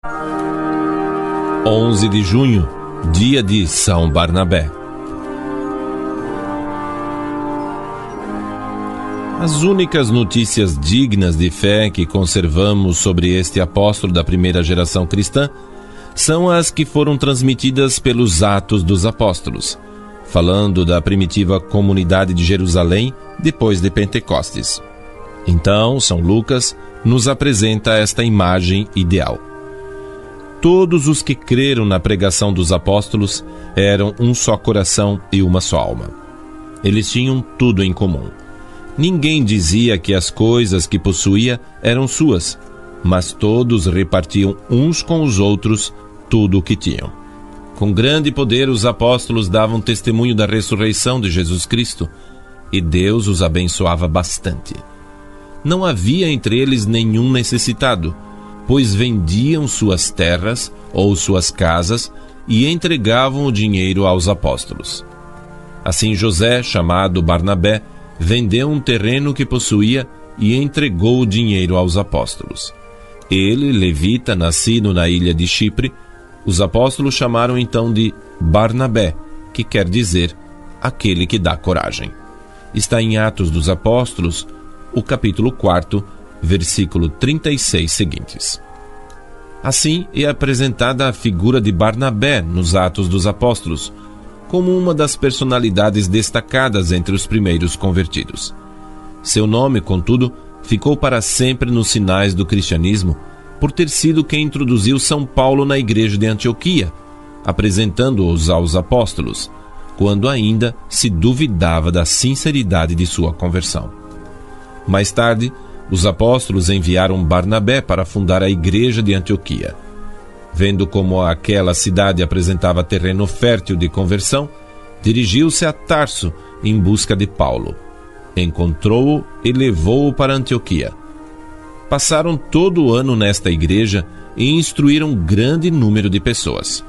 11 de junho, dia de São Barnabé. As únicas notícias dignas de fé que conservamos sobre este apóstolo da primeira geração cristã são as que foram transmitidas pelos Atos dos Apóstolos, falando da primitiva comunidade de Jerusalém depois de Pentecostes. Então, São Lucas nos apresenta esta imagem ideal. Todos os que creram na pregação dos apóstolos eram um só coração e uma só alma. Eles tinham tudo em comum. Ninguém dizia que as coisas que possuía eram suas, mas todos repartiam uns com os outros tudo o que tinham. Com grande poder, os apóstolos davam testemunho da ressurreição de Jesus Cristo, e Deus os abençoava bastante. Não havia entre eles nenhum necessitado, pois vendiam suas terras ou suas casas e entregavam o dinheiro aos apóstolos. Assim José, chamado Barnabé, vendeu um terreno que possuía e entregou o dinheiro aos apóstolos. Ele, levita, nascido na ilha de Chipre, os apóstolos chamaram então de Barnabé, que quer dizer aquele que dá coragem. Está em Atos dos Apóstolos, o capítulo 4, versículo 36 seguintes. Assim é apresentada a figura de Barnabé nos Atos dos Apóstolos, como uma das personalidades destacadas entre os primeiros convertidos. Seu nome, contudo, ficou para sempre nos sinais do cristianismo, por ter sido quem introduziu São Paulo na igreja de Antioquia, apresentando-os aos apóstolos, quando ainda se duvidava da sinceridade de sua conversão. Mais tarde, os apóstolos enviaram Barnabé para fundar a igreja de Antioquia. Vendo como aquela cidade apresentava terreno fértil de conversão, dirigiu-se a Tarso em busca de Paulo. Encontrou-o e levou-o para Antioquia. Passaram todo o ano nesta igreja e instruíram grande número de pessoas.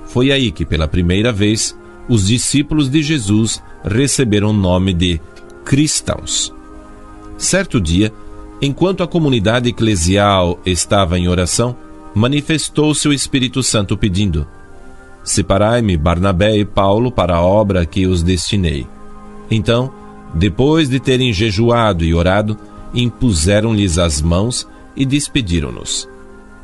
Foi aí que, pela primeira vez, os discípulos de Jesus receberam o nome de cristãos. Certo dia, enquanto a comunidade eclesial estava em oração, manifestou-se o Espírito Santo pedindo: separai-me Barnabé e Paulo para a obra que os destinei. Então, depois de terem jejuado e orado, impuseram-lhes as mãos e despediram-nos.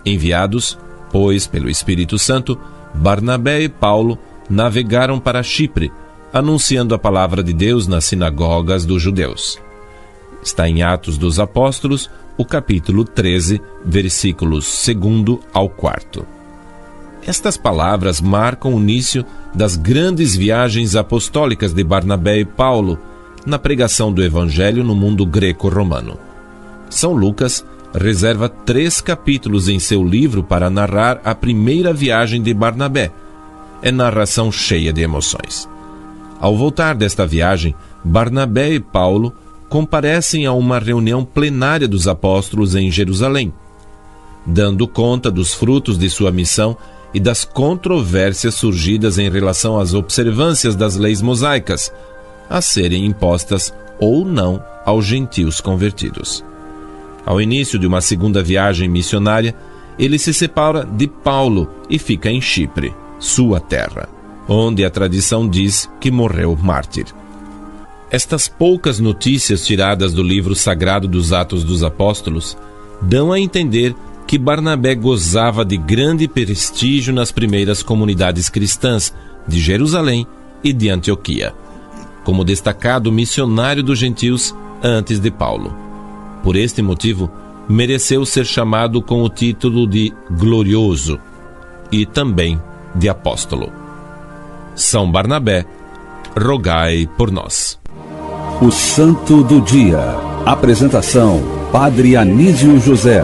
Enviados, pois, pelo Espírito Santo, Barnabé e Paulo navegaram para Chipre, anunciando a palavra de Deus nas sinagogas dos judeus. Está em Atos dos Apóstolos, o capítulo 13, versículos 2 ao 4. Estas palavras marcam o início das grandes viagens apostólicas de Barnabé e Paulo na pregação do Evangelho no mundo greco-romano. São Lucas reserva 3 capítulos em seu livro para narrar a primeira viagem de Barnabé. É narração cheia de emoções. Ao voltar desta viagem, Barnabé e Paulo comparecem a uma reunião plenária dos apóstolos em Jerusalém, dando conta dos frutos de sua missão e das controvérsias surgidas em relação às observâncias das leis mosaicas, a serem impostas ou não aos gentios convertidos. Ao início de uma segunda viagem missionária, ele se separa de Paulo e fica em Chipre, sua terra, onde a tradição diz que morreu mártir. Estas poucas notícias tiradas do livro sagrado dos Atos dos Apóstolos dão a entender que Barnabé gozava de grande prestígio nas primeiras comunidades cristãs de Jerusalém e de Antioquia, como destacado missionário dos gentios antes de Paulo. Por este motivo, mereceu ser chamado com o título de glorioso e também de apóstolo. São Barnabé, rogai por nós. O Santo do Dia. Apresentação: Padre Anísio José.